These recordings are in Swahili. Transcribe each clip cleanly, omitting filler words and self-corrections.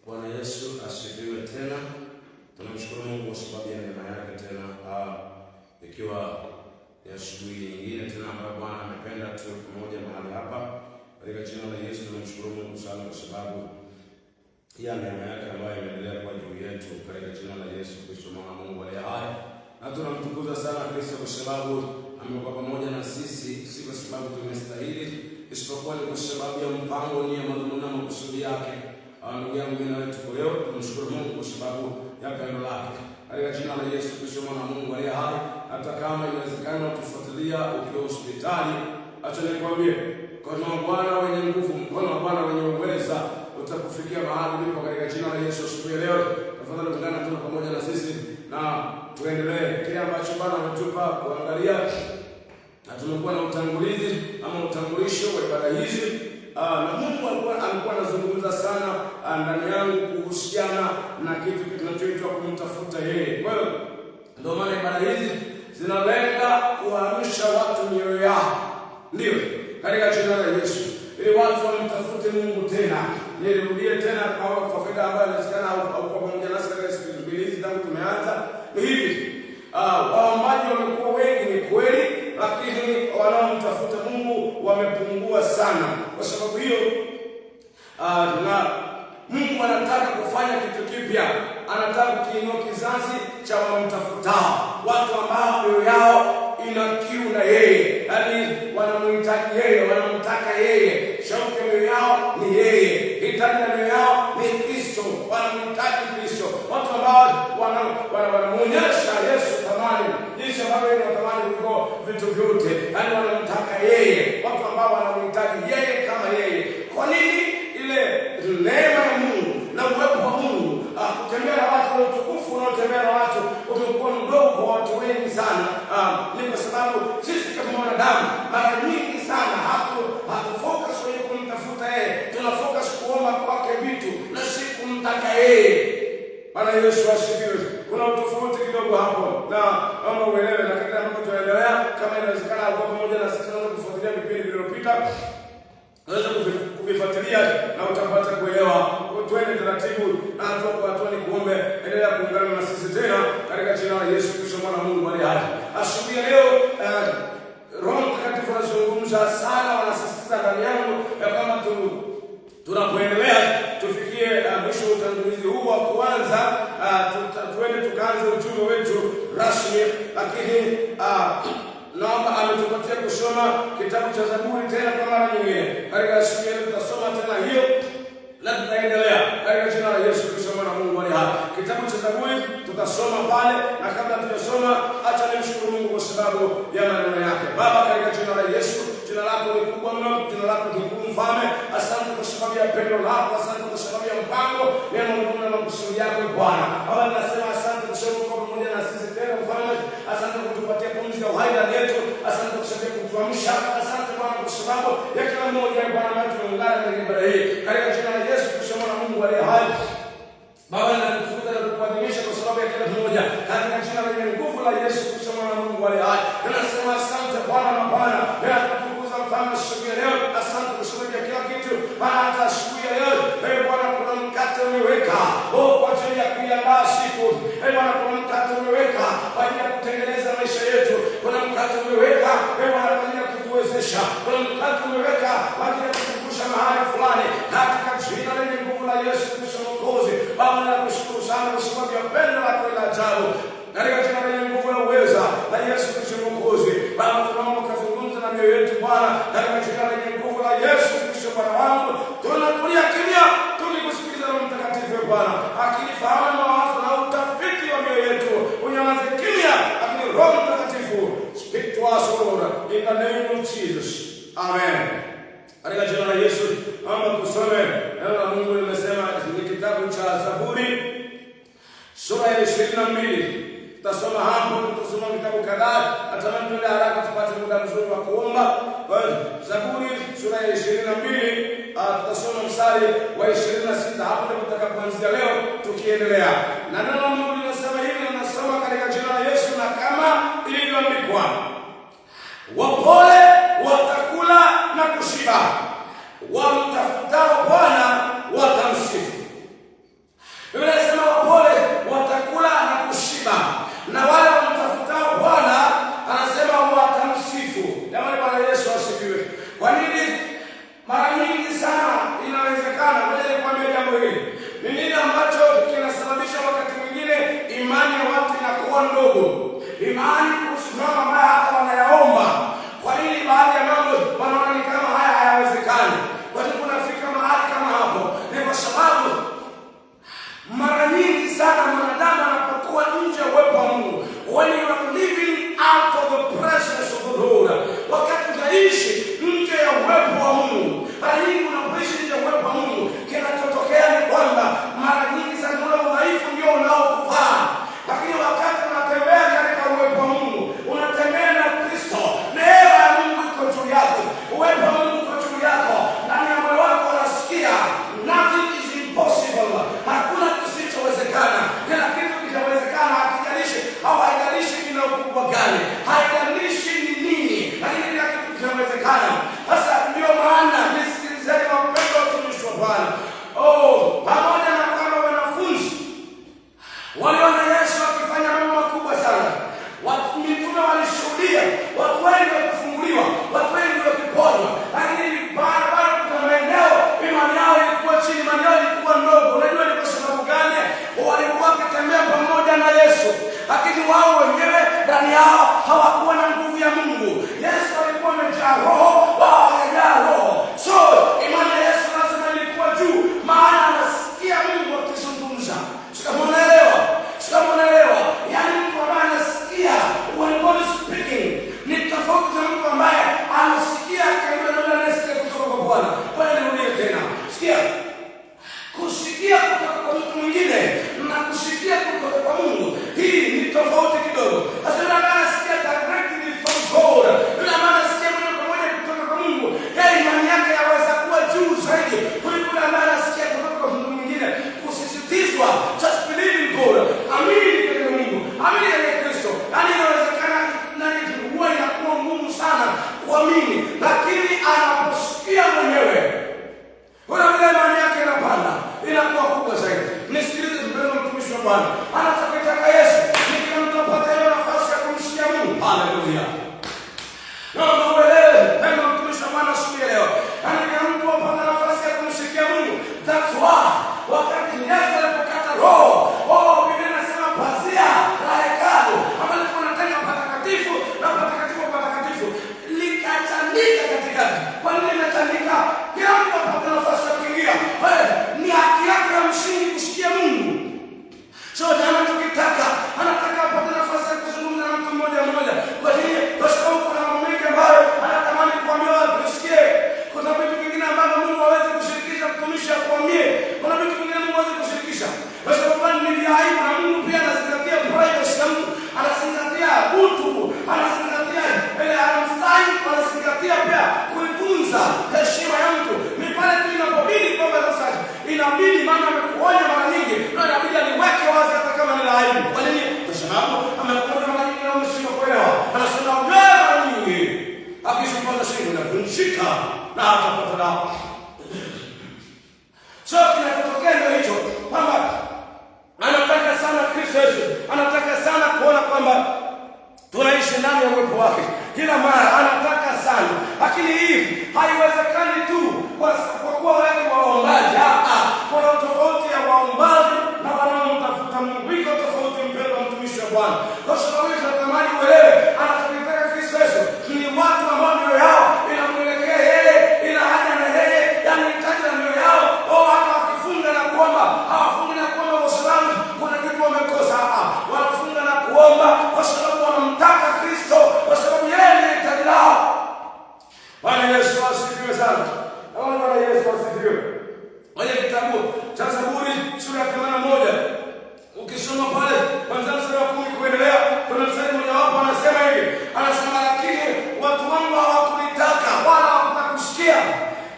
Bwana Yesu asifiwe tena. Tunamshukuru Mungu kwa sababu ya neema yake tena. Ikiwa ni asubuhi nyingine tena ambayo Bwana amependa tuwe pamoja mahali hapa. Katika jina la Yesu tunamshukuru Mungu sana kwa sababu ya neema yake ambayo imeendelea kwa juu yetu katika jina la Yesu Kristo mwana wa Mungu aliye hai. Na tunamtukuza sana Kristo kwa sababu amekuwa pamoja na sisi, si kwa sababu tumestahili, isipokuwa ni kwa sababu ya mpango, nia, madhumuni na makusudi yake. Ndugu yangu mimi na wewe tuko leo, tunamshukuru Mungu kwa sababu ya pendo lake. Katika jina la Yesu Kristo mwana wa Mungu aliye hai, hata kama inawezekana tufuatilia ukiwa hospitali, acha nikwambie, mkono wa Bwana wenye nguvu, mkono wa Bwana wenye uweza utakufikia mahali ulipo katika jina la Yesu. Asubuhi leo tafadhali ungana tu pamoja na sisi na tuendelee kile ambacho Bwana ametupa kuangalia, na tumekuwa na utangulizi ama utambulisho wa ibada hizi. Na Mungu alikuwa anazungumza sana ndani yangu kuhusiana na kitu kinachoitwa kumtafuta yeye. Kwa hiyo ndio maana ibada hizi zinalenga kuamsha watu mioyo yao, ndio katika jina la Yesu, ili watu wamtafute Mungu tena. Nirudie tena kwa faida ambayo inawezekana au kwa pamoja nasi katika siku mbili hizi tangu tumeanza hivi. Waombaji wamekuwa wengi, ni kweli, lakini wanaomtafuta Mungu wamepungua sana. Kwa sababu hiyo na Mungu anataka kufanya kitu kipya, anataka kukiinua kizazi cha wamtafutao, watu ambao mioyo yao ina kiu na yeye, yaani wanamhitaji yeye, wanamtaka yeye, shauku ya mioyo yao ni yeye, hitaji la mioyo yao ni Kristo, wanamhitaji Kristo, watu ambao wanamuonyesha Yesu thamani, jinsi ambavyo yeye ni thamani kuliko vitu vyote, yaani wanamtaka yeye, watu ambao wanamhitaji yeye kama yeye. Kwa nini? Ile neema ya Mungu na uwepo wa Mungu, kutembea na watu na utukufu unaotembea na watu umekuwa mdogo kwa watu wengi sana. Ni kwa sababu sisi kama wanadamu mara nyingi sana hatufocus kwenye kumtafuta yeye, tunafocus kuomba kwake vitu na si kumtaka yeye. Bwana Yesu asifiwe. Kuna utofauti kidogo hapo, na naomba uelewe, na katika mambo tunaendelea, kama inawezekana kwa pamoja na sisi tunaweza kufuatilia vipindi vilivyopita, unaweza kuvifuatilia na utapata kuelewa. Twende taratibu na hatua kwa hatua, ni kuombe endelea kuungana na sisi tena katika jina la Yesu Kristo mwana wa Mungu aliye hai. Asubuhi leo Roho Mtakatifu anazungumza sana, wanasisitiza ndani yangu ya kwamba tunapoendelea tufikie mwisho wa utangulizi huu wa kwanza, tuende tukaanze ujumbe wetu rasmi. Lakini naomba ametupatia kusoma kitabu cha Zaburi tena kwa mara nyingine. Katika asubuhi leo tutasoma tena hiyo na tutaendelea katika jina la Yesu Kristo mwana wa Mungu aliye hai. Kitabu cha Zaburi tutasoma pale, na kabla tujasoma, acha nimshukuru Mungu kwa sababu ya maneno yake. Baba, katika jina la Yesu, jina lako ni kubwa mno, jina lako ni mkuu mfalme. Asante kwa sababu ya pendo lako, asante kwa sababu ya mpango, neno na makusudi yako Bwana. Baba, nasema asante kwa sababu uko pamoja na sisi tena mfalme. Asante kwa kutupatia pumzi ya uhai ndani yetu, asante kwa sababu kutuamsha, asante Bwana kwa sababu ya kila mmoja Bwana ambaye tumeungana katika ibada hii katika jina la Yesu Kristo mwana wa Mungu aliye hai. Baba, nakutukuza na kukuadhimisha kwa sababu ya kila mmoja katika jina lenye nguvu la Yesu Kristo mwana wa Mungu aliye hai. Nasema asante Bwana na Bwana, nakutukuza mfalme siku ya leo. Asante kwa sababu ya kila kitu Bwana, hata siku ya leo Bwana kuna mkate umeweka kwa ajili ya kuiandaa siku. Bwana kuna mkate umeweka kwa ajili ya kutengeneza maisha yetu. Kuna mkate umeweka Bwana kwa ajili ya kutuwezesha. Kuna mkate umeweka kwa ajili ya kutukusha mahali fulani katika jina lenye nguvu la Yesu Kristo Mwokozi. Baba, nakushukuru sana kwa sababu ya pendo lako la ajabu katika jina lenye nguvu la uweza la Yesu Kristo Mwokozi. Baba, tunaomba ukazungumze na mioyo yetu Bwana katika jina lenye nguvu la Yesu Kristo Bwana wangu. Tunakulia kimya tukikusikiliza Roho Mtakatifu Bwana akinifahamu mawazo na utafiti wa mioyo yetu. Unyamaze kimya, lakini Roho Mtakatifu speak to us Lord in the name of Jesus. Amen. Katika jina la Yesu naomba kusome neno la Mungu. Limesema ni kitabu cha Zaburi sura ya 22. Tutasoma hapo, tutasoma vitabu kadhaa, natamani tuende haraka tupate muda mzuri wa kuomba. Kwa hiyo Zaburi sura ya 22 tutasoma mstari wa 26. Hapo ndipo tutakapoanzia leo tukiendelea. Na neno la Mungu linasema hivi, na nasoma katika jina la Yesu, na kama ilivyoandikwa, wapole watakula na kushiba, wamtafutao Bwana watamsifu. na atapata dawa. So kinachotokea ndio hicho, kwamba anataka sana Kristo Yesu, anataka sana kuona kwamba tunaishi ndani ya uwepo wake kila mara, anataka sana. Lakini hii haiwezekani tu kwa kuwa wale waombaji. Kuna tofauti ya waombaji na wanaomtafuta Mungu. Iko tofauti, mpendwa mtumishi wa Bwana. Kwa sababu hiyo tunatamani uelewe, anataka Kristo Yesu ni watu ambao mioyo yao inamwelekea yeye, ina haja na yeye, yani hitaji la mioyo yao. Hata wakifunga na kuomba, hawafungi na kuomba kwa sababu kuna kitu wamekosa. Wanafunga na kuomba kwa sababu wanamtaka Kristo, kwa sababu yeye ni hitaji lao. Bwana Yesu asifiwe sana. Bwana Yesu asifiwe. Kwenye kitabu cha Zaburi sura ya 81 ukisoma pale kuanzia mstari wa 10 kuendelea, kuna mstari mmoja wapo anasema hivi, anasema lakini watu wangu hawakunitaka wala hawakusikia,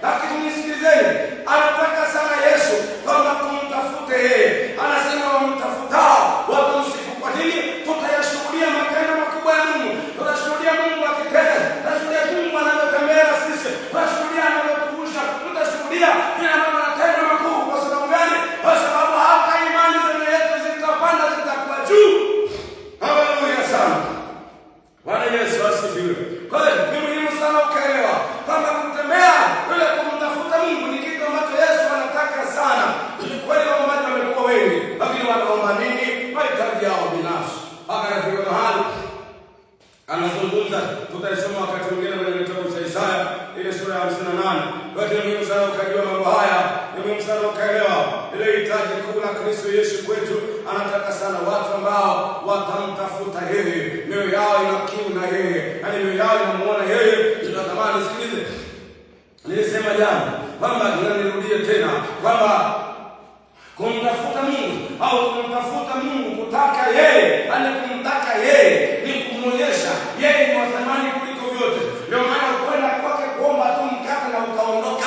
lakini nisikilizeni. Anataka sana Yesu kwamba tumtafute yeye. Anasema wamtafutao watamsifu. Kwa nini? Tutayashuhudia matendo makubwa ya Mungu, tutashuhudia Mungu akitenda, tutashuhudia Mungu anavyotembea na sisi, tutashuhudia anavyotuvusha, tutashuhudia kila mara matendo makuu. Kwa sababu gani? Kwa sababu hata imani zetu zitapanda, zitakuwa juu. Haleluya sana. Bwana Yesu asifiwe. Kwa hiyo ni muhimu sana ukaelewa kwamba kutembea bila kumtafuta Mungu ni kitu ambacho Yesu anataka sana. Kweli waombaji wamekuwa wengi, lakini wanaomba nini? Mahitaji yao binafsi. Akafika mahali anazungumza, tutaisoma wakati mwingine kwenye kitabu cha Isaya ile sura ya 58. Lakini ni muhimu sana ukajua mambo haya, ni muhimu sana ukaelewa ile hitaji kuu la Kristo Yesu kwetu. Anataka sana watu ambao watamtafuta yeye, mioyo yao ina kiu na yeye, yaani mioyo yao inamuona yeye. Tunatamani, sikilize, nilisema jana kwamba nirudie tena kwamba kumtafuta Mungu au kumtafuta Mungu, kutaka yeye, yaani kumtaka yeye ni kumwonyesha yeye ni wa thamani kuliko vyote. Ndio maana ukwenda kwake kuomba tu mkate na ukaondoka.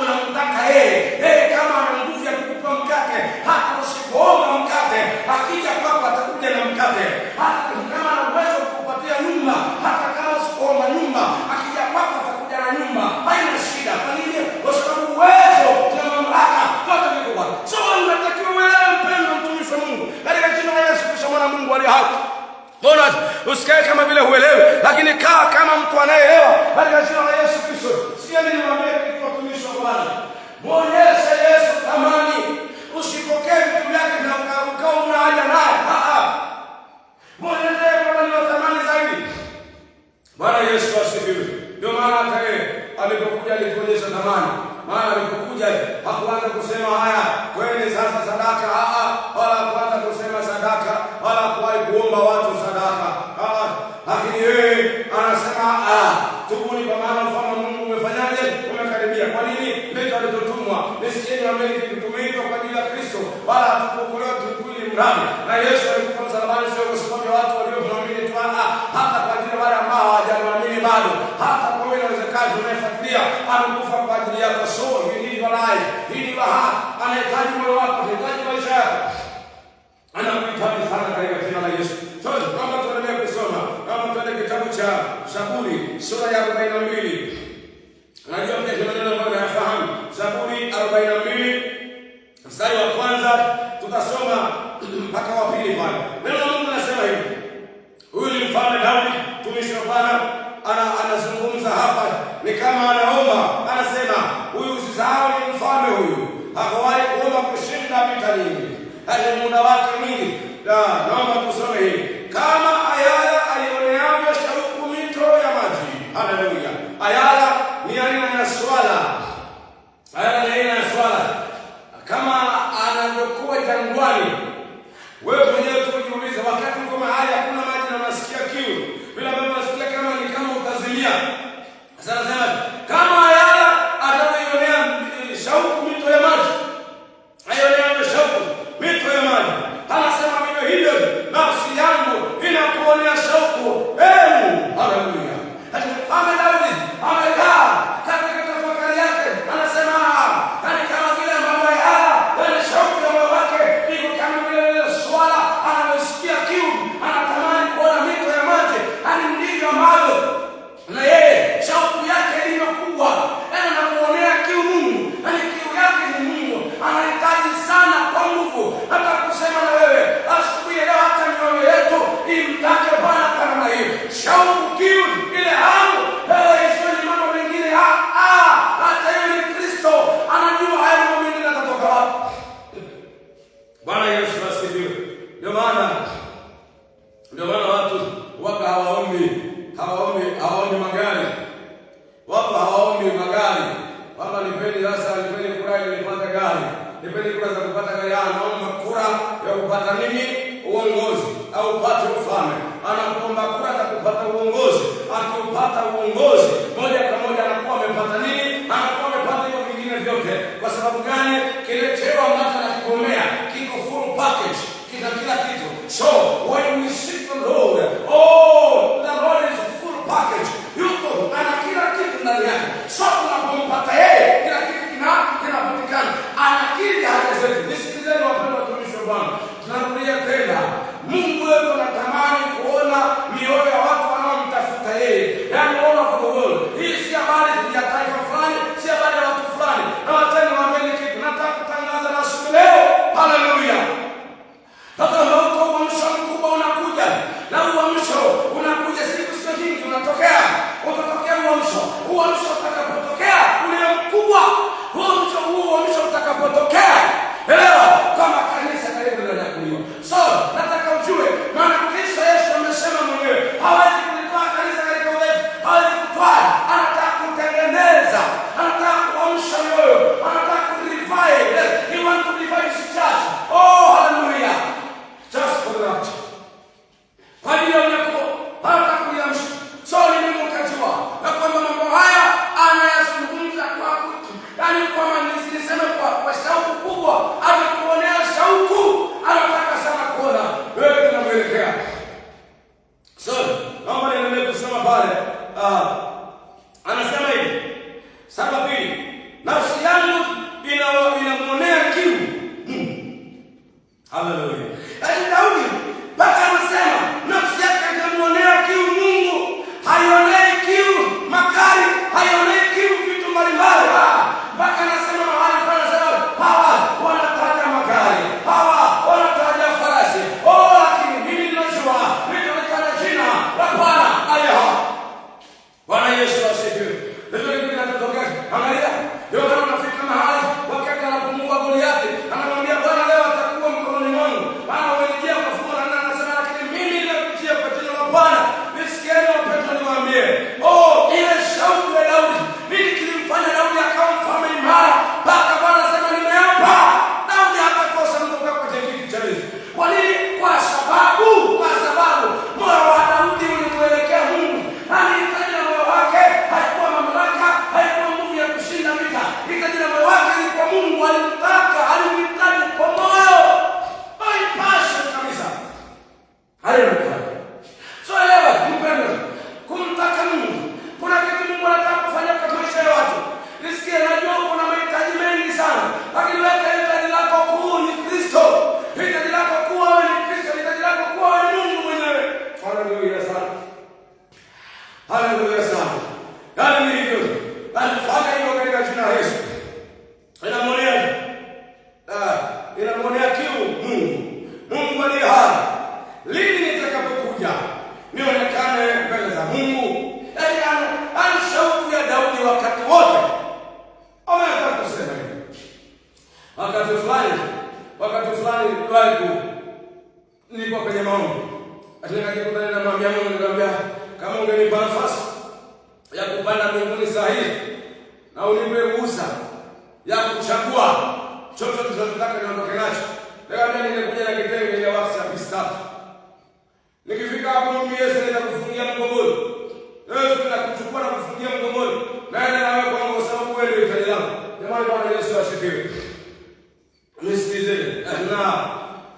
Unamtaka yeye. Yeye kama ana nguvu ya kukupa mkate, hata usipoomba mkate, akija kwako atakuja na mkate. Hata kama ana uwezo kukupatia nyumba, hata kama usipoomba nyumba, akija kwako atakuja na nyumba. Haina shida. Kwa nini? Kwa sababu uwezo na mamlaka yote viko kwake. So unatakiwa uelewe, mpendwa mtumishi wa Mungu, katika jina la Yesu Kristo mwana Mungu aliye hai. Mbona usikae kama vile huelewi, lakini kaa kama mtu anayeelewa katika jina la Yesu Kristo. Sikia niwaambie kitu, watumishi wa Bwana. Muonyeshe Yesu thamani. Usipokee vitu vyake na ukao una haja naye. Muonyeshe kwamba ni wa thamani zaidi. Bwana Yesu asifiwe. Ndio maana hata yeye alipokuja alituonyesha thamani. Maana alipokuja hakuanza kusema haya kweli sasa sadaka, wala hakuanza kusema sadaka, wala hakuwahi kuomba watu sadaka. Lakini yeye anasema tubuni, kwa maana ufalme wa Mungu umefanyaje? Umekaribia. Kwa nini? Ndio alitotumwa. Nisikieni ameni, tumeitwa kwa ajili ya Kristo, wala hatukuokolewa tukwili mradi. Na Yesu alikufa msalabani sio kwa sababu ya watu waliomwamini tu, hata kwa ajili ya wale ambao hawajamwamini bado. Hata kwa wewe inawezekana unayefuatilia, amekufa kwa ajili yako. So you need your life, you need your heart. Anahitaji moyo wako, anahitaji maisha yako, anakuhitaji sana katika jina la Yesu. Naomba tuendelee kusoma. Naomba tuende kitabu cha Zaburi sura ya 42. Najua pia kuna neno ambalo nayafahamu. Zaburi 42 mstari wa kwanza tutasoma mpaka wa pili pale. Neno la Mungu linasema hivi. Huyu ni mfalme Daudi, mtumishi wa Bwana, anazungumza hapa, ni kama anaomba. Anasema huyu, usisahau ni mfalme huyu, hakuwahi kuomba kushinda vita nyingi, hadi muda wake mwingi. Naomba tusome hii. Kama ayala aioneavyo shauku mito ya maji. Haleluya. Ayala ni aina ya swala. Ayala ni aina ya swala. Kama anavyokuwa jangwani. Wewe mwenyewe tujiulize, wakati uko mahali hakuna maji na unasikia kiu, bila baba unasikia kama utazimia. Sasa nasema kama ayala ataionea shauku mito ya maji. Aionea shauku mito ya maji. Anasema vivyo hivyo nafsi yangu inakuonea shauku. Haleluya. Ame Daudi amekaa katika tafakari yake, anasema kama vile mambo ya shauku ya moyo wake iko kama vile swala hujui magari. Kwamba nipeni sasa, nipeni kura ili nipate gari. Nipeni kura za kupata gari. Anaomba kura ya kupata nini? Uongozi au upate ufalme. Anaomba kura za kupata uongozi. Akipata uongozi, moja kwa moja anakuwa amepata nini? Anakuwa amepata hivyo vingine vyote. Kwa sababu gani? Kile cheo ambacho anakigomea kiko full package. Kina kila kitu. So, when we seek the Lord, the Lord is a full package. Yuko ana kila kitu ndani yake. So, tunapompata yeye, kila kitu kinapatikana. Anakiri haja zetu. Nisikilizeni wapendwa watumishi wa Bwana. Tunarudia tena. Mungu wetu anatamani kuona mioyo ya watu wanaomtafuta yeye. Yaani all over the world. Hii si habari ya taifa fulani, si habari ya watu fulani. Na watani waamini kitu. Nataka kutangaza na siku leo. Haleluya. Hata uko uamsho mkubwa unakuja. Na uamsho unakuja siku sio nyingi unatokea. Utatokea uamsho. Uamsho utakapotokea ule mkubwa. Uamsho utakapotokea. Elewa kama kanisa karibu linakuliwa. So, nataka ujue maana Kristo Yesu amesema mwenyewe hawezi kulitoa kanisa katika udhaifu, hawezi kutoa, anataka kutengeneza, anataka kuamsha moyo, anataka kurevive. He wants to revive his church. Oh, hallelujah. Just for the rapture. Kwa hiyo nako anataka kuiamsha. So, nimemkajua na kwamba mambo haya anayazungumza kwa kuti. Yaani kwamba niseme kwa shauku kubwa, amekuonea shauku, anataka sana kuona wewe tunamwelekea. So, naomba niendelee kusema pale. Anasema hivi. Saba pili. Nafsi yangu inamuonea kiu. Hallelujah. Yaani Daudi mpaka anasema nafsi yake inamuonea kiu Mungu. Haionei kiu magari, haionei kiu vitu mbalimbali. Mpaka anasema mahali fulani sana hawa wanataja magari, hawa wanataja farasi. Lakini mimi ninajua nitaonekana jina la Bwana aliyeho. Bwana Yesu asifiwe. Ndio kinatokea. Angalia, ndio kama unafika mahali wakati anapomua Goliathi, anamwambia Bwana leo atakuwa mkononi mwangu. Bwana umenijia kwa fungu la 8 anasema lakini mimi ninakujia kwa jina la Bwana. Nisikieni wapendwa niwaambie. Ile shauku ya Daudi, nini kilimfanya Daudi akawa mfalme imara? Mpaka Bwana anasema nimeapa Daudi hatakosa mtoka kwenye kiti cha enzi. Kwa nini? Kwa sababu moyo wa Daudi ulimwelekea Mungu. Alihitaji na moyo wake haikuwa mamlaka, haikuwa nguvu ya kushinda vita. Hitaji na moyo wake ilikuwa Mungu. Alimhitaji kwa moyo. Passion kabisa. Haleluya. So elewa mpendwa, kumtaka Mungu. Kuna kitu Mungu anataka kufanya kwa maisha ya watu. Nisikie, najua kuna mahitaji mengi sana. Lakini weka hitaji lako kuu ni Kristo. Hitaji lako kuu wewe ni Kristo. Hitaji lako kuu wewe ni Mungu mwenyewe. Haleluya sana. Haleluya sana. Yaani hivyo. Fanya hivyo katika jina la Yesu. Inamwonea kiu Mungu. Mungu aliye hai. Lini nitakapokuja nionekane mbele za Mungu? Yaani ana shauku ya Daudi wakati wote. Ametaka kusema hivi. Wakati fulani nilikuwa kwenye maombi. Nikakutana na mwambia Mungu, nikamwambia kama ungenipa nafasi ya kupanda mbinguni saa hii na unipe ruhusa ya kuchagua chochote tunachotaka niondoke nacho. Nikamwambia ningekuja na kitenge cha WhatsApp start. Nikifika hapo Mungu Yesu nitakufungia mgongoni. Yesu nitakuchukua na kufungia mgongoni. Naenda nawe kwangu kwa sababu wewe ndio hitaji langu. Jamani, Bwana Yesu asifiwe. Nisikilizeni. Na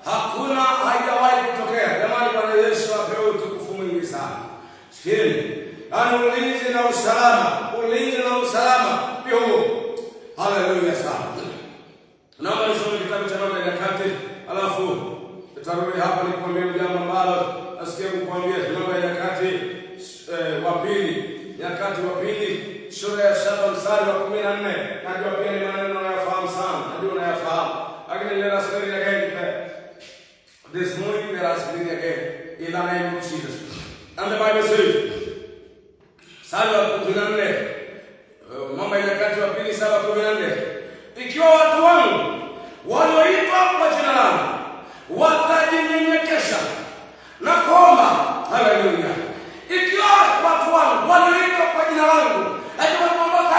hakuna haijawahi kutokea. Jamani, Bwana Yesu apewe utukufu mwingi sana. Sikieni. Yaani ulinzi na usalama. Pio. Haleluya sana. Naomba nisome kitabu cha Mambo ya Nyakati, alafu tutarudi hapa nikwambie jambo ambalo nasikia kukuambia. Mambo ya Nyakati Nyakati wa pili sura ya 7 mstari wa 14. Najua pia ni maneno unayofahamu sana. Najua unayafahamu. Lakini let us read it again. This morning let us read it again in the name of Jesus. And the Bible says, mstari wa 14, Mambo ya Nyakati wa pili 7:14. Ikiwa watu wangu walioitwa kwa jina langu watajinyenyekesha na kuomba. Haleluya. Ikiwa watu wangu walioitwa kwa jina langu, hadi watu ambao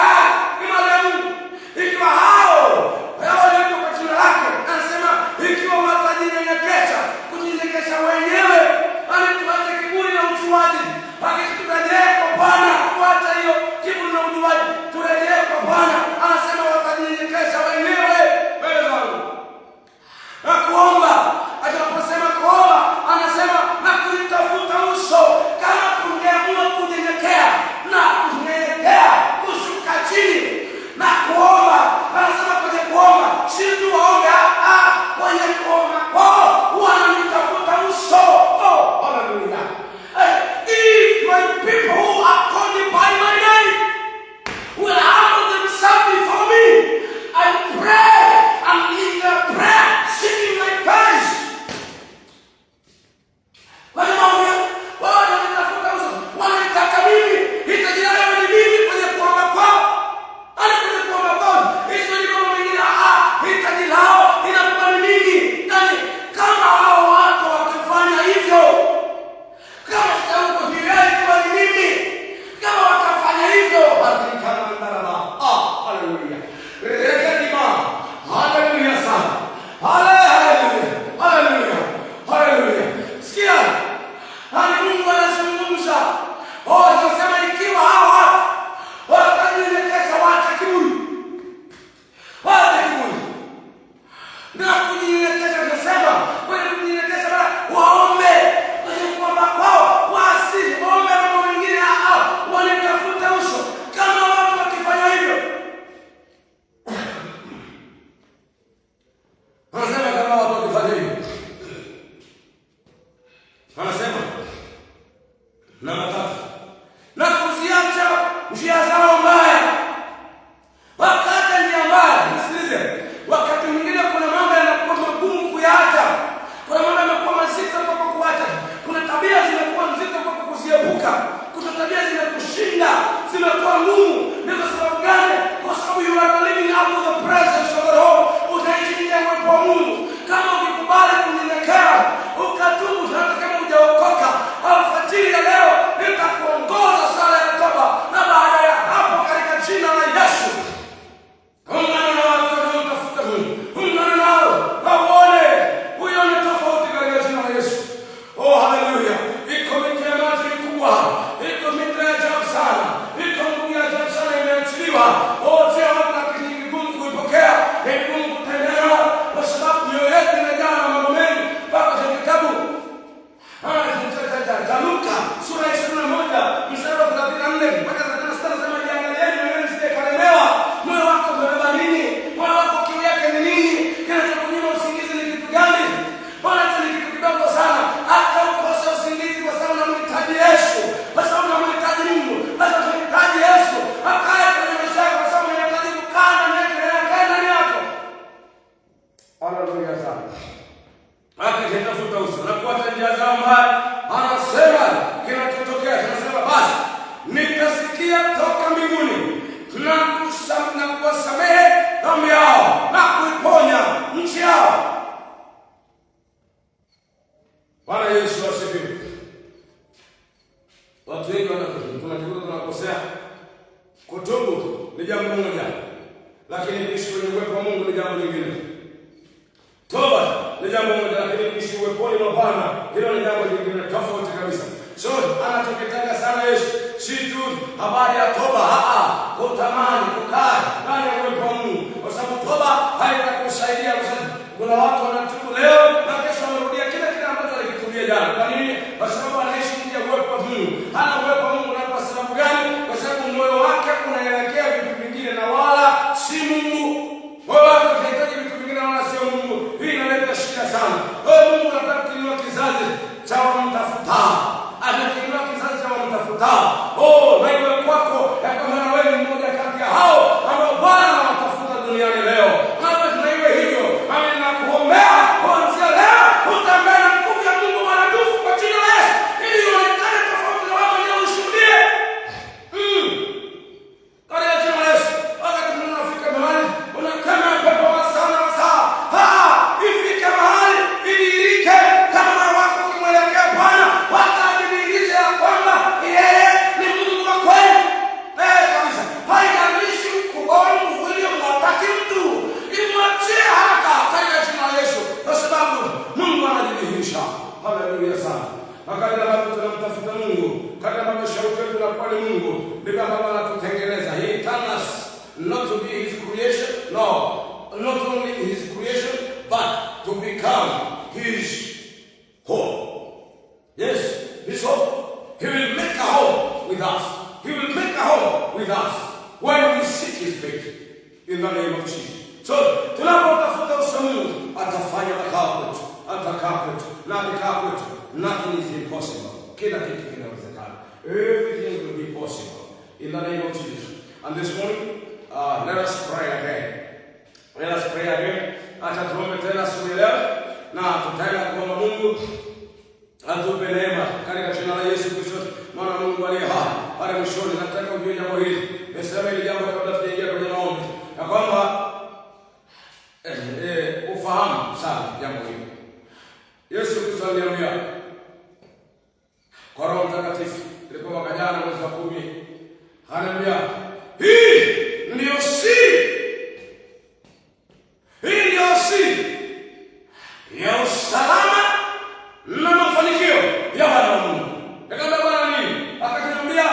kambi yao na kuiponya nchi yao. Bwana Yesu asifiwe. Watu wengi tunajikuta tunakosea. Kutubu ni jambo moja, lakini kuishi kwenye uwepo wa Mungu ni jambo lingine. Toba ni jambo moja, lakini kuishi uweponi mwa Bwana hilo ni jambo lingine tofauti kabisa. So anachokitaka sana Yesu si tu habari ya toba, kutamani kukaa ndani ya uwepo wa Mungu, kwa sababu toba haitakusaidia. Kuna watu wanatubu leo na kesho wanarudia kile ambacho walikitubia jana. Kwa nini? Kwa sababu anaishi nje ya uwepo wa Mungu. Hana uwepo wa Mungu. Na kwa sababu gani? Kwa sababu moyo wake unaelekea vitu vingine na wala si Mungu. Moyo wake unahitaji vitu vingine na wala sio Mungu. Hii inaleta shida sana. Mungu anataka kuinua kizazi cha wamtafutao. Anakiinua kizazi cha wamtafutao. Na iwe kwako ya kama na wewe mmoja kati ya hao ambao Bwana anawatafuta duniani leo. Na iwe hivyo. Nakuombea kuanzia leo utembee na nguvu ya Mungu maradufu kwa jina la Yesu, ili uonekane tofauti na wewe mwenyewe ushuhudie. Kwa jina la Yesu, wakati unafika mahali unakana pepo wa sana ifike mahali idirike kama moyo wako ukimwelekea Bwana, watadhihirisha ya kwamba yeye ni Mungu wa kweli. Kabisa. Haijalishi kuona nguvu hiyo mwataki mtu. Imwachie haraka katika jina la Yesu, kwa sababu Mungu anajidhihirisha. Haleluya sana. Wakati ambapo tunamtafuta Mungu, wakati ambapo shauku yetu inakuwa ni Mungu, ndivyo ambavyo anatutengeneza. He turned us not to be his creation, no, not only his creation, but to become his home. Yes, his home. He will make a home with us. He will make a home with us when we seek his face in the name of Jesus. So, tunapotafuta uso Mungu, atafanya makao kwetu, atakaa kwetu, na akikaa kwetu, nothing is impossible. Kila kitu kinawezekana. Everything will be possible in the name of Jesus. And this morning, let us pray again. Let us pray again. Acha tuombe tena siku leo, na tutaenda kuomba Mungu atupe neema katika jina la Yesu Kristo, maana Mungu aliye hai. Pale mwishoni nataka ujue jambo hili. Niseme hili jambo kabla tujaingia kwenye maombi, ya kwamba ufahamu sana jambo hili. Yesu Kristo aliambia kwa Roho Mtakatifu, ilikuwa mwaka jana mwezi wa 10, ananiambia hii ndio siri. Hii ndio siri ya usalama na mafanikio ya wana wa Mungu. Nikamwambia Bwana nini? Akaniambia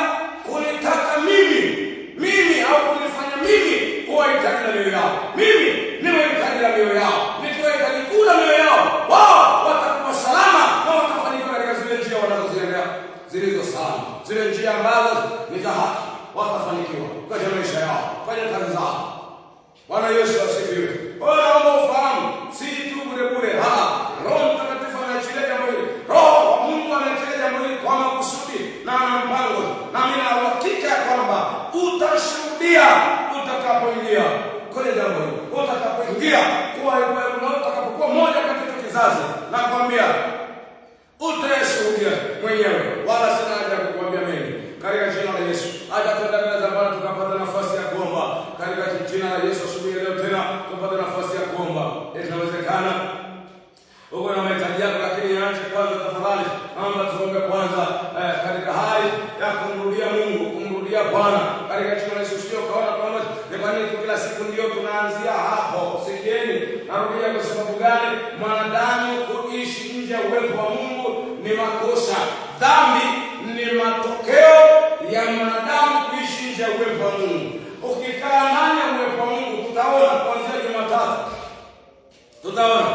kunitaka mimi au kunifanya mimi kuwa hitaji la mioyo yao. Mimi niwe hitaji la mioyo yao. Nikiwa hitaji kuu la mioyo yao, wao watakuwa salama na watafanikiwa katika zile njia wanazoziendea zilizo salama. Zile njia ambazo ni za haki, watafanikiwa katika maisha yao, kwenye kazi zao. Bwana Yesu asifiwe. Naomba ufahamu, si tu bure. Roho Mtakatifu anaachilia jambo hili. Roho wa Mungu anaachilia jambo hili kwa makusudi na ana mpango. Na mimi na uhakika ya kwamba utashuhudia utakapoingia kwenye jambo hili. Utakapoingia utakapokuwa moja katika kizazi, na kuambia utashuhudia mwenyewe. Wala sina haja ya kukuambia mengi. Katika jina la Yesu. Acha tuende mbele za Bwana tukapata nafasi ya kuomba. Katika jina la Yesu asubuhi leo tena tupate nafasi ya kuomba. Inawezekana uko na mahitaji yako, lakini yaache kwanza tafadhali. Naomba tuombe kwanza katika hali ya kumrudia Mungu, kumrudia Bwana. Katika jina la Yesu sio kaona kwamba ni kwa nini kila siku ndio tunaanzia hapo. Sikieni, narudia kwa sababu gani? Mwanadamu kuishi nje ya uwepo wa Mungu ni makosa. Dhambi ni matokeo ya mwanadamu kuishi nje ya uwepo wa Mungu. Ukikaa ndani ya uwepo wa Mungu, tutaona kuanzia Jumatatu. Tutaona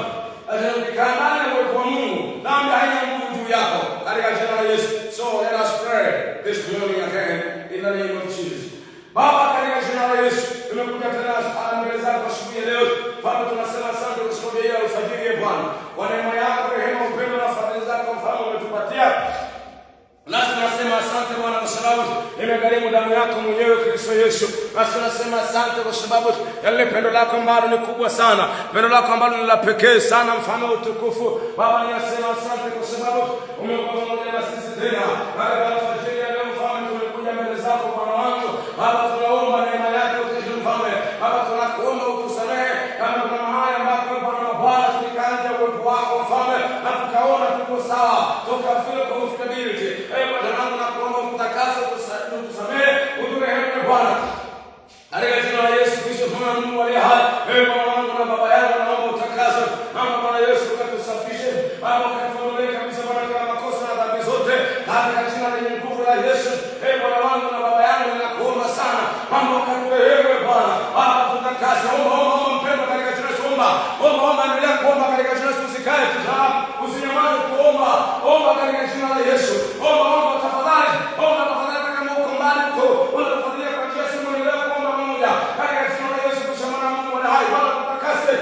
ukikaa ndani ya uwepo wa Mungu, dhambi haina nguvu juu yako katika jina la Yesu. So let us pray this morning again in the name of Jesus. Baba, katika jina la Yesu, tumekuja tena mbele zako asubuhi leo. Baba, tunasema asante kwa sababu ya alfajiri ya Bwana. Kwa neema yako, rehema, upendo na fadhili zako mfalme umetupatia. Nasi tunasema asante Bwana kwa sababu imegharimu damu yako mwenyewe Kristo Yesu. Nasi tunasema asante kwa sababu ya lile pendo lako ambalo ni kubwa sana. Pendo lako ambalo ni la pekee sana, mfano wa utukufu. Baba, ninasema asante kwa sababu umekuwa pamoja na sisi tena. Katika alfajiri ya leo mfalme, tumekuja mbele zako Bwana wangu. Baba, tunaomba neema yako Kristo mfalme. Baba, tunakuomba utusamehe omba katika jina la Yesu. Omba tafadhali. Omba tafadhali kama uko mbali huko. Unatafadhali kwa njia ya simu leo kuomba mmoja. Katika jina la Yesu kwa shamba la Mungu wa hai. Bwana kutakase.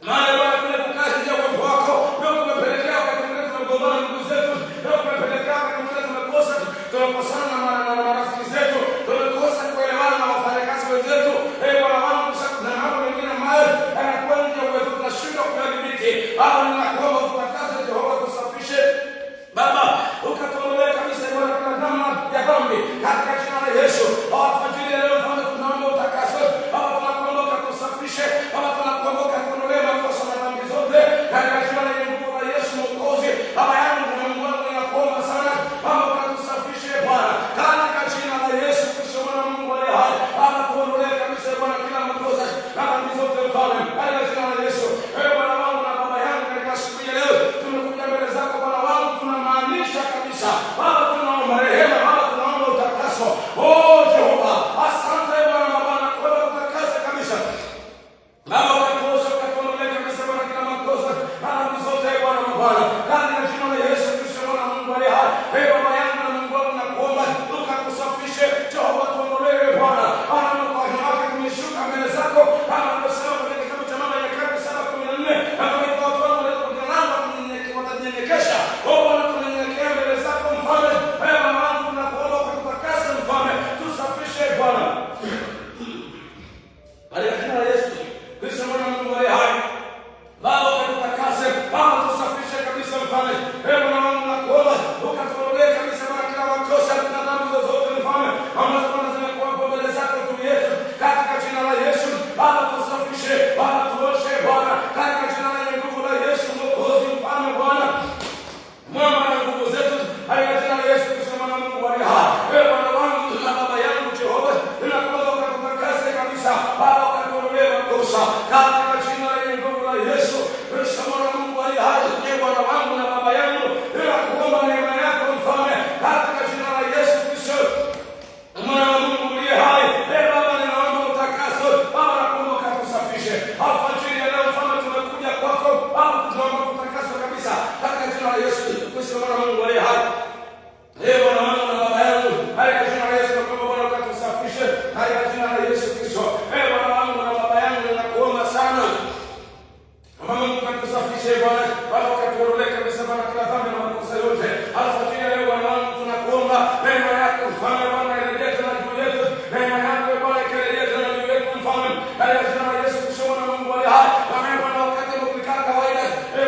Maana Bwana kule kukaza nje kwa wako. Ndio kumepelekea wakati mwingine tunagombana ndugu zetu. Ndio kumepelekea wakati mwingine tumekosa. Tunakosana na marafiki zetu. Tumekosa kuelewana na wafanyakazi wenzetu. Bwana wangu na mambo mengine ambayo yanakuwa nje ya uwezo tunashindwa kuyadhibiti. Baba ninakuomba utakase Jehova, tusafishe Baba, ukatuondolee kabisa Bwana kila namna ya dhambi katika jina la Yesu. Alfajiri leo Bwana tunaomba utakase. Baba tunakuomba ukatusafishe. Baba tunakuomba ukatuondolee makosa na dhambi zote katika jina la Yesu Mwokozi. Baba yangu na Mungu wangu ninakuomba sana. Baba ukatusafishe Bwana katika jina la Yesu Kristo mwana wa Mungu aliye hai. Baba tuondolee kabisa Bwana kila makosa na dhambi zote Bwana katika jina la Yesu. Bwana wangu na baba yangu katika siku ya leo tumekuja mbele zako Bwana wangu, tunamaanisha kabisa Baba tunaomba rehema, Baba tunaomba utakaso. Jehova asante Bwana Bwana kwa utakase kabisa Baba ukatuosha ukatuondolee kabisa Bwana kila makosa na dhambi zote Bwana Bwana katika jina la Yesu Kristo mwana wa Mungu aliye hai. Baba yangu na Mungu wangu nakuomba ukatusafishe Jehova, tuondolee Bwana ana kwa haki tumeshuka mbele zako kama unasema kwenye kitabu cha Mambo ya Nyakati 7:14 na kwa watu wangu leo kwa lango watanyenyekesha. Bwana tunanyenyekea mbele zako mfalme. Baba wangu tunakuomba ukatukase mfalme, tusafishe Bwana katika jina la Yesu Kristo mwana wa Mungu aliye hai. Baba ukatukase, Baba tusafishe kabisa mfalme. Bwana wangu nakuomba ukatuondolee kabisa Bwana kila makosa na dhambi zozote mfalme ambazo Bwana zimekuwa mbele zako juu yetu katika jina la Yesu. Baba tusafishe, Baba tuoshe Bwana katika jina la nguvu la Yesu Mwokozi mfalme Bwana mwamba na nguvu zetu katika jina la Yesu Kristo mwana wa Mungu aliye hai. Bwana wangu na baba yangu Jehova ninakuomba ukatukase kabisa Baba ukatuondolee makosa katika jina la nguvu la Yesu Kristo mwana wa Mungu aliye hai. Bwana wangu na baba yangu ninakuomba neema yako mfalme katika jina la Yesu Kristo mwana wa Mungu aliye hai. Baba ninaomba utakaso Baba nakuomba ukatusafishe alfajiri ya leo mfalme tumekuja kwako Baba tunaomba utakaso kabisa katika jina la Yesu Kristo mwana wa Mungu aliye hai. Bwana wangu na baba yangu katika jina la Yesu nakuomba Bwana ukatusafishe katika jina la Yesu Kristo. Bwana wangu na baba yangu ninakuomba sana Baba ukatusafishe Bwana, Baba ukatuondolee kabisa Bwana kila dhambi na makosa yote alfajiri leo Bwana wangu tunakuomba neema yako mfalme Bwana irejee tena juu yetu, neema yako Bwana ikarejee tena juu yetu mfalme katika jina la Yesu Kristo mwana wa Mungu aliye hai. Bwana wakati umekaa kawaida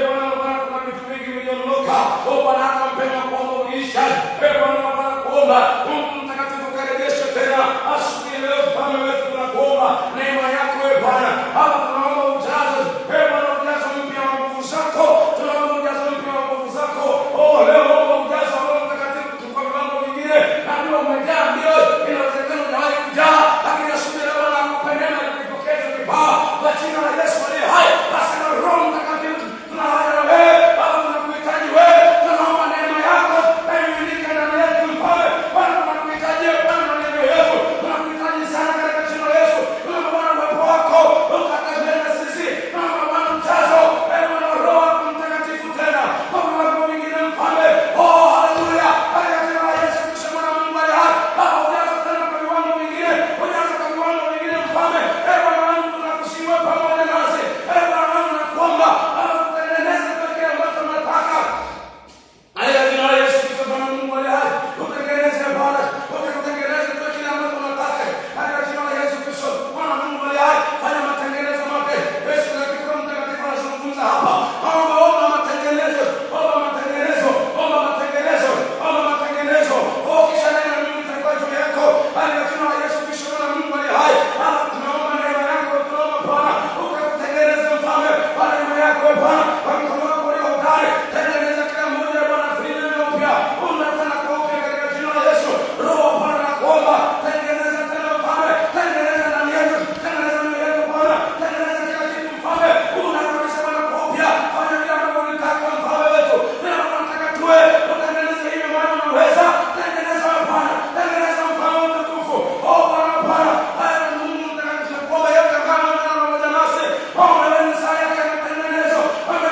Bwana kuna vitu vingi viliondoka Bwana hata mpendo kuomba uliisha Bwana kuomba Mungu mtakatifu karejeshe tena asubuhi leo mfalme wetu tunakuomba neema yako Bwana Baba tunaomba ujazo Bwana ujazo mpya wa nguvu zako, tunaomba ujazo mpya wa nguvu zako leo ujazo wa mtakatifu kwa viwango vingine na ndio umejaa ndio inawezekana hujawahi kujaa lakini asubuhi leo Bwana akupendeza ukipokeza kipawa kwa jina la Yesu aliye hai. Basi na Roho Mtakatifu tunahaja na wewe Baba, tunakuhitaji wewe, tunaomba neema yako imiminika ndani yetu mfalme Bwana, tunakuhitaji Bwana na neema yako tunakuhitaji sana katika jina la Yesu. Tunaomba Bwana uwepo wako ukatembee na sisi, tunaomba Bwana ujazo Bwana Roho Mtakatifu tena kwa viwango vingine mfalme. Haleluya katika jina la Yesu Kristo mwana wa Mungu aliye hai. Baba ujazo tena kwa viwango vingine, ujazo kwa viwango vingine mfalme. Bwana wangu tunakushimia pamoja nasi Bwana wangu nakuomba Baba tutengeneze kwa kile ambacho tunataka katika jina la Yesu Kristo mwana wa Mungu aliye hai. Tutengeneze Bwana, tutengeneze kwa kile ambacho tunataka katika jina la Yesu Kristo mwana wa Mungu aliye hai. Fanya matengenezo mapya Yesu na Kristo mtakatifu anazungumza hapa. Omba matengenezo, omba matengenezo, omba matengenezo, omba matengenezo. Kisha neema Mungu itakuwa juu yako katika jina la Yesu Kristo mwana wa Mungu aliye hai. Baba tunaomba neema yako, tunaomba Bwana ukakutengeneze mfalme kwa neema yako Bwana, kwa mkono wako ulio hodari tengeneza kila mmoja Bwana vile upya unataka kwa upya katika jina la Yesu. Roho Bwana nakuomba tengeneza tena mfalme, tengeneza ndani yetu, tengeneza ndani yetu Bwana, tengeneza kila kitu mfalme, unataka Bwana kwa upya, fanya vile ambavyo unataka mfalme wetu, vile unataka tuwe, utengeneze hiyo maana unaweza, tengeneza Bwana, tengeneza mfalme mtukufu. Bwana haya Mungu mtakatifu kwa yote kama pamoja nasi, wewe ni saa yake matengenezo, wewe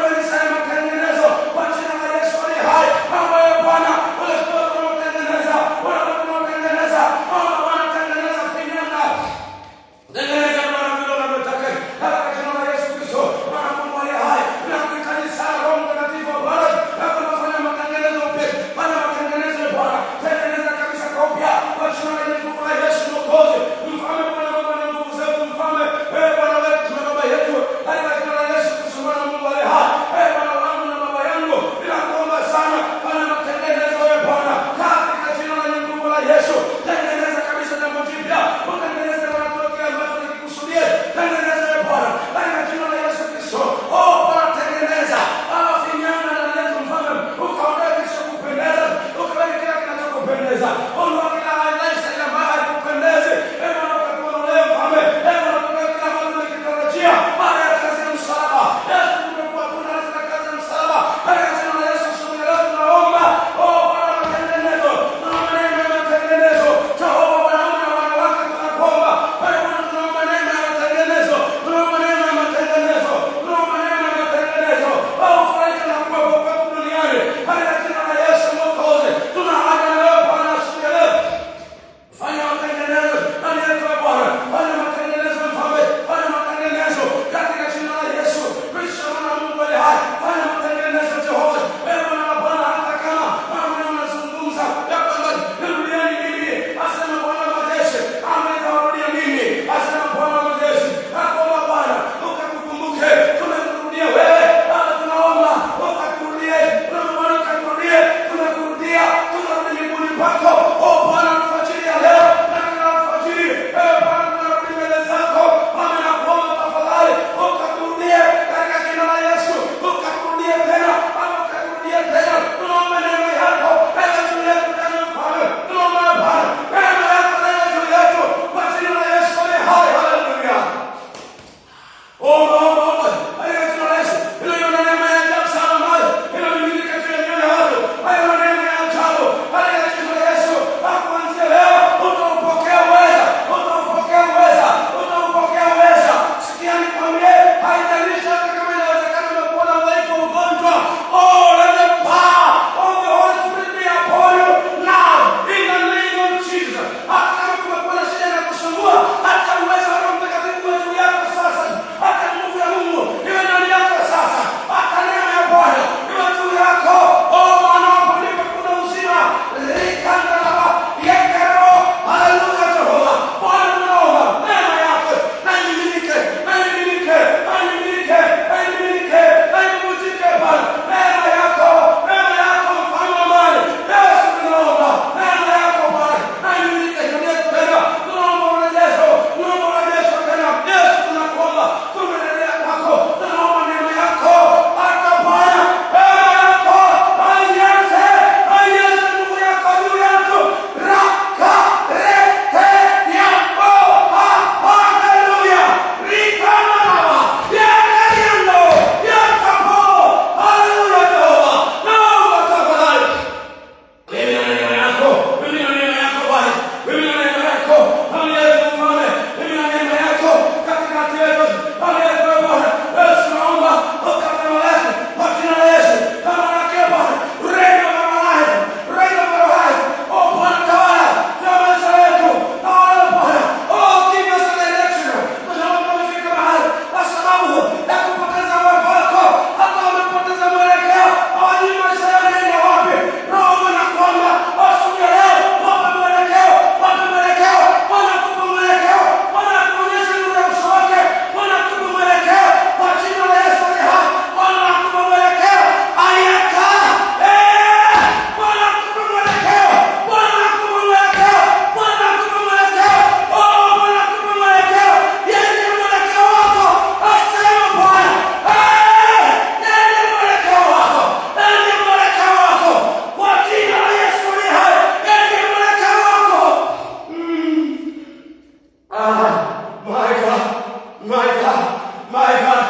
My God, my God,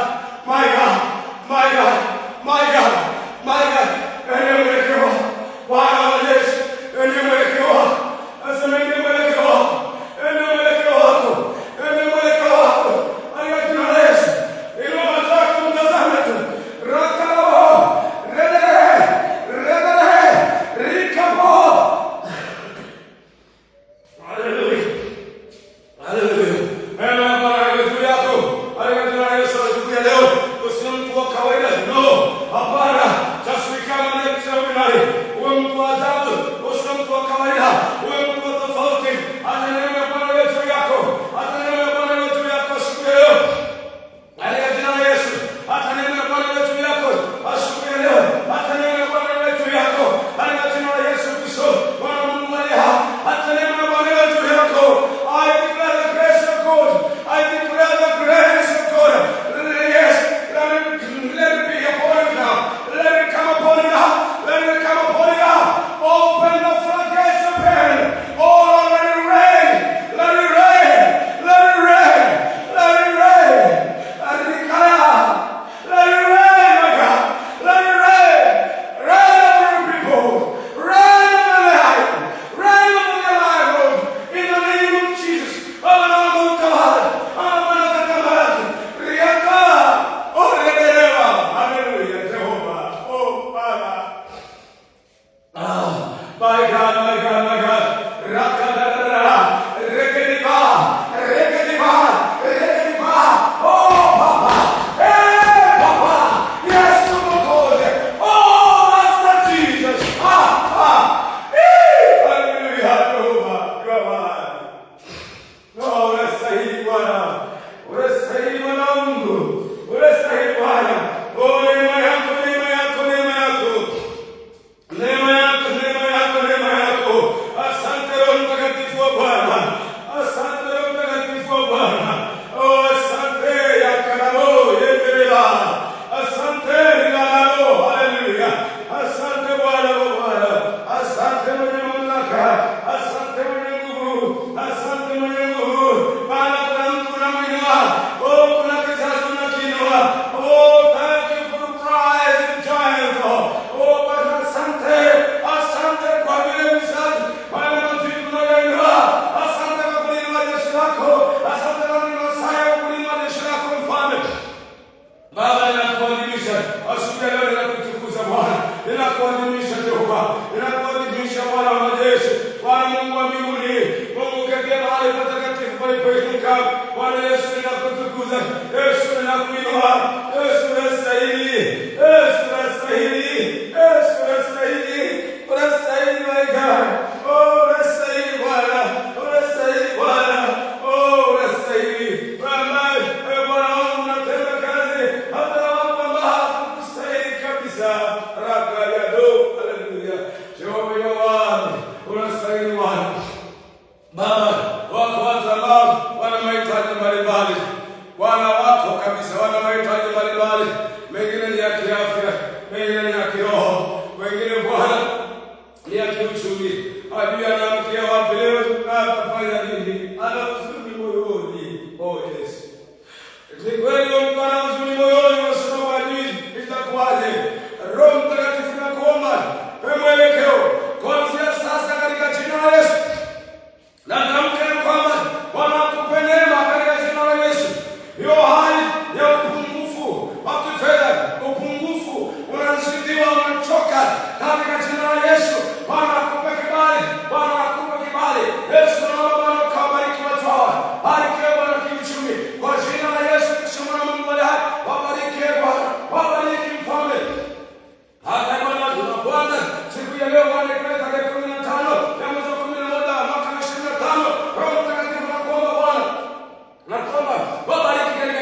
my God, my God, my God, my God. Ende mwelekeo Bwana wa Yesu, ende mwelekeo wako. Asema ende mwelekeo wako, ende mwelekeo wako, ende mwelekeo wako. Katika jina la Yesu, inua macho yako mtazame tu. Rakao, redere, rikapo. Hallelujah. Hallelujah. Enda Bwana juu yako. Katika jina la Yesu asubuhi ya leo, usiwe mtu wa kawaida. No, hapana. Just become an extraordinary. Uwe mtu wa ajabu, usiwe mtu wa kawaida. Uwe mtu wa tofauti. Hata neno la Bwana liwe juu yako. Hata neno la Bwana liwe juu yako asubuhi ya leo. Katika jina la Yesu. Hata neno la Bwana liwe juu yako asubuhi ya leo. Hata neno la Bwana liwe juu yako. Katika jina la Yesu Kristo, Bwana Mungu aliye hai. Hata neno la Bwana liwe juu yako. I declare the grace of God. I declare the grace of God. Yes, let it be upon you now. Let it come upon you now. Let it come upon you now. Open the floodgates of heaven. Oh Lord, let it rain. Let it rain. Let it rain. Let it rain. Let it rain. Let it rain, my God. Let it rain. Rain over your people. Rain over their life. Rain over their life, Lord. In the name of Jesus. Oh Lord God. My God, my God, my God. Rakadadadada. Rekediba. Rekediba. Rekediba. Oh, Papa. Hey, Papa. Yes, Lord. Oh, Master Jesus. Hallelujah. Come on. Oh, unastahili Bwana. Unastahili Bwana Mungu. Unastahili Bwana. Oh, neema yako, neema yako, neema yako. Neema yako, neema yako, neema yako. Asante Roho Mtakatifu wa Bwana. Asante Roho Mtakatifu wa Bwana. Oh, asante ya karamo yendelea. Asante rilalo. Hallelujah. Asante Bwana wa Bwana. Asante mwenye mamlaka. Asante mwenye nguvu. Asante mwenye nguvu. Bwana, kuna mtu unamwinua. Oh, kuna kizazi unakiinua. Oh, thank you for the prize and giants. Oh, Bwana, asante. Asante kwa vile vizazi. Bwana, mazuri tunayoinua. Asante kwa kulinua jeshi lako. Asante kwa kulinua saya kwa kulinua jeshi lako mfalme. Baba, ninakuadhimisha asubuhi ya leo, ninakutukuza Bwana, ninakuadhimisha Jehova, ninakuadhimisha Bwana wa majeshi, Bwana Mungu wa mbinguni, Mungu uketie mahali patakatifu palipoinuka. Bwana Yesu, ninakutukuza. Yesu, ninakuinua. Yesu, unastahili. Yesu, unastahili. Yesu, unastahili. Unastahili, my God. Oh, unastahili Bwana. Unastahili Bwana. Oh, unastahili. Bwana wangu, unatenda kazi hata na watu ambao hawakustahili kabisa. Rakayado. Hallelujah. Jehova Yahweh, unastahili Bwana. Baba, wako watu ambao wana mahitaji mbalimbali. Bwana, wako kabisa wana mahitaji mbalimbali. Mengine ni ya kiafya, mengine ni ya kiroho, wengine Bwana ni ya kiuchumi. Adui anaamkia wapi leo na atafanya nini? Ana huzuni moyoni. Oh Yesu. Ni kweli mtu ana huzuni moyoni, wasema adui itakuwaje? Roho Mtakatifu nakuomba, pe mwelekeo kuanzia sasa katika jina la Yesu. Natamka ya kwamba Bwana akupe neema katika jina la Yesu. Hiyo hali ya upungufu wa kifedha, upungufu unazidiwa, unachoka, katika jina la Yesu. Bwana akupe kibali, Bwana akupe kibali. Yesu, naomba Bwana ukawabariki watu hawa. Barikiwe Bwana kiuchumi kwa jina la Yesu Kristo mwana wa Mungu aliye hai. Wabarikiwe Bwana, wabariki mfalme. Hata Bwana tunapoanza siku ya leo Bwana, ikiwa tarehe 15 ya mwezi wa 11 mwaka 2025, Roho Mtakatifu nakuomba Bwana, nakuomba wabariki katika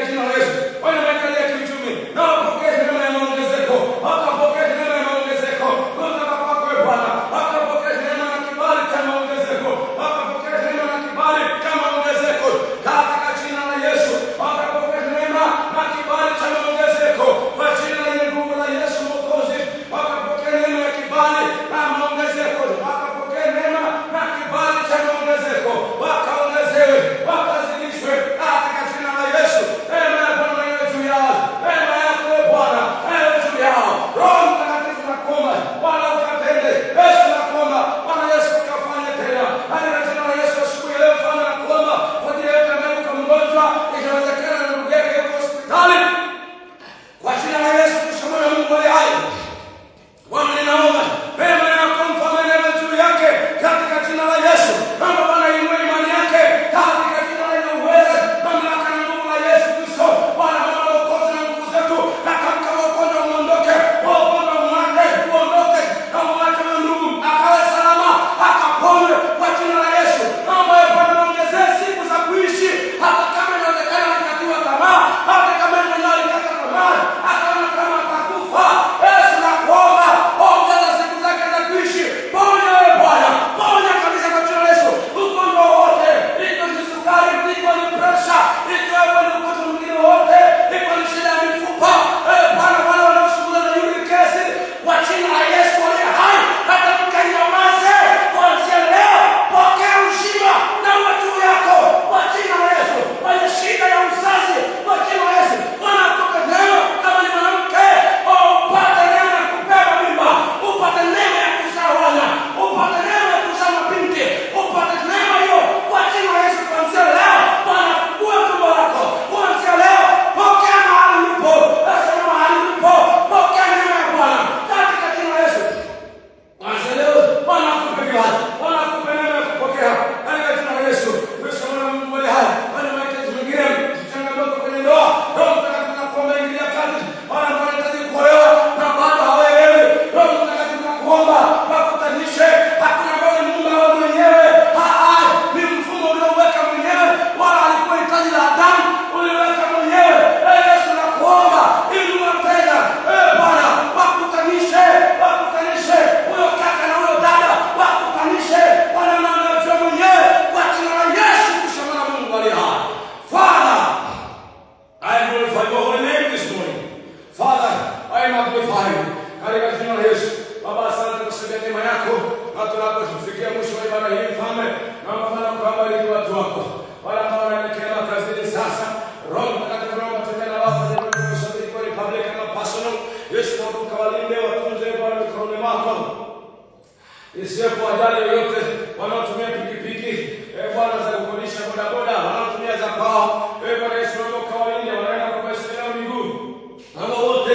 isiwepo ajali yoyote. Wanaotumia pikipiki Bwana za kukodisha bodaboda, wanaotumia za kwao Bwana Yesu, naomba kawalinde, wanaenda kwa baiskeli au miguu, naomba wote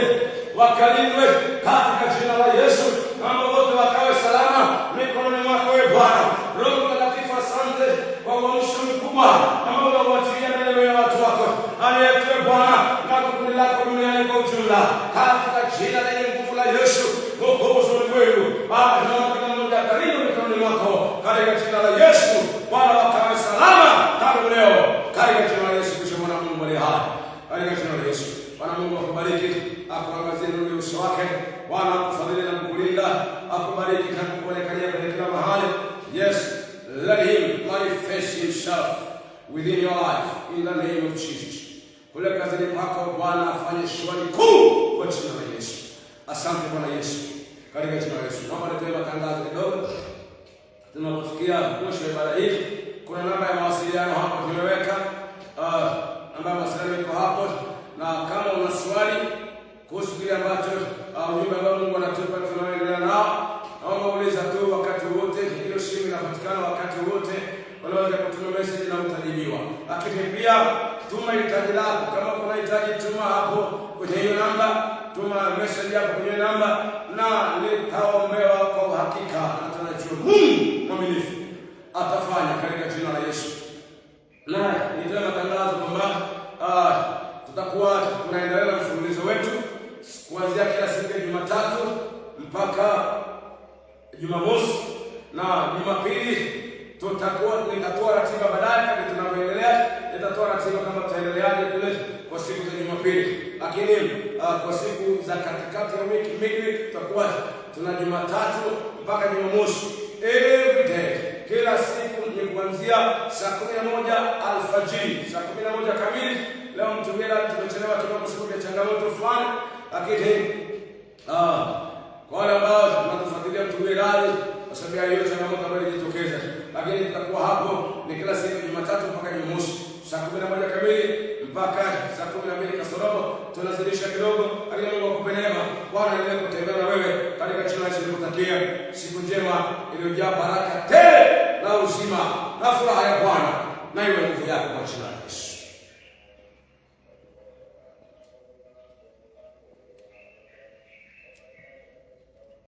wakalindwe katika jina la Yesu. Naomba wote wakawe salama mikononi mwako Bwana. Roho Mtakatifu, asante kwa uamsho mkubwa ambao unawachilia neno ya watu wako aliyekuwa Bwana na kundi lako duniani kwa ujumla, katika jina lenye nguvu la Yesu Mwokozi wa ulimwengu. Baba, naomba kila mmoja akalindwe mikononi mwako katika jina la Yesu. Bwana, wakawe salama tangu leo katika jina la Yesu Kristo mwana wa Mungu aliye hai, katika jina la Yesu. Bwana Mungu akubariki, akuangazie nuru ya uso wake. Bwana akufadhili na kukulinda, akubariki na kukuonekania kwenye kila mahali. Yes, let him manifest himself within your life in the name of Jesus. Kule kazini kwako Bwana afanye shughuli kuu kwa jina la Yesu. Asante Bwana Yesu, katika jina la Yesu. Naomba nitoe matangazo kidogo. Tunapofikia mwisho wa ibada hii, kuna namba ya mawasiliano hapo tumeweka. Namba ya mawasiliano iko hapo, na kama una swali kuhusu kile ambacho ujumbe ambao Mungu anatupa tunaendelea nao, naomba uliza tu wakati wote. Hiyo simu inapatikana wakati wote, unaweza kutuma message na utajibiwa. Lakini pia tuma hitaji lako, kama kuna hitaji tuma hapo kwenye hiyo namba, tuma message hapo kwenye namba, na nitaombewa kwa uhakika, na tunajua Mungu mwaminifu atafanya katika jina la Yesu. Na nitoe matangazo kwamba tutakuwa tunaendelea na mfululizo wetu kuanzia kila siku ya Jumatatu mpaka Jumamosi, na Jumapili nitatoa ratiba baadaye. Kadri tunavyoendelea nitatoa ratiba kama tutaendeleaje kule kwa siku za Jumapili, lakini kwa siku za katikati ya wiki, midweek, tutakuwa tuna Jumatatu mpaka Jumamosi every day. Kila siku ni kuanzia saa 11 alfajiri, saa 11 kamili. Leo mtumira tumechelewa kidogo siku ya changamoto fulani, lakini kwa wale ambao tunatufuatilia mtumira kwa sababu ya hiyo changamoto ambayo ilijitokeza, lakini tutakuwa hapo ni kila siku Jumatatu mpaka Jumamosi saa 11 kamili mpaka saa 12 kasorobo. Tunazidisha kidogo, lakini Mungu akupe neema. Bwana endelee kutembea na wewe katika jina la Yesu. Nikutakia siku njema iliyojaa baraka tele na uzima na furaha ya Bwana na iwe nguvu yako kwa jina la Yesu.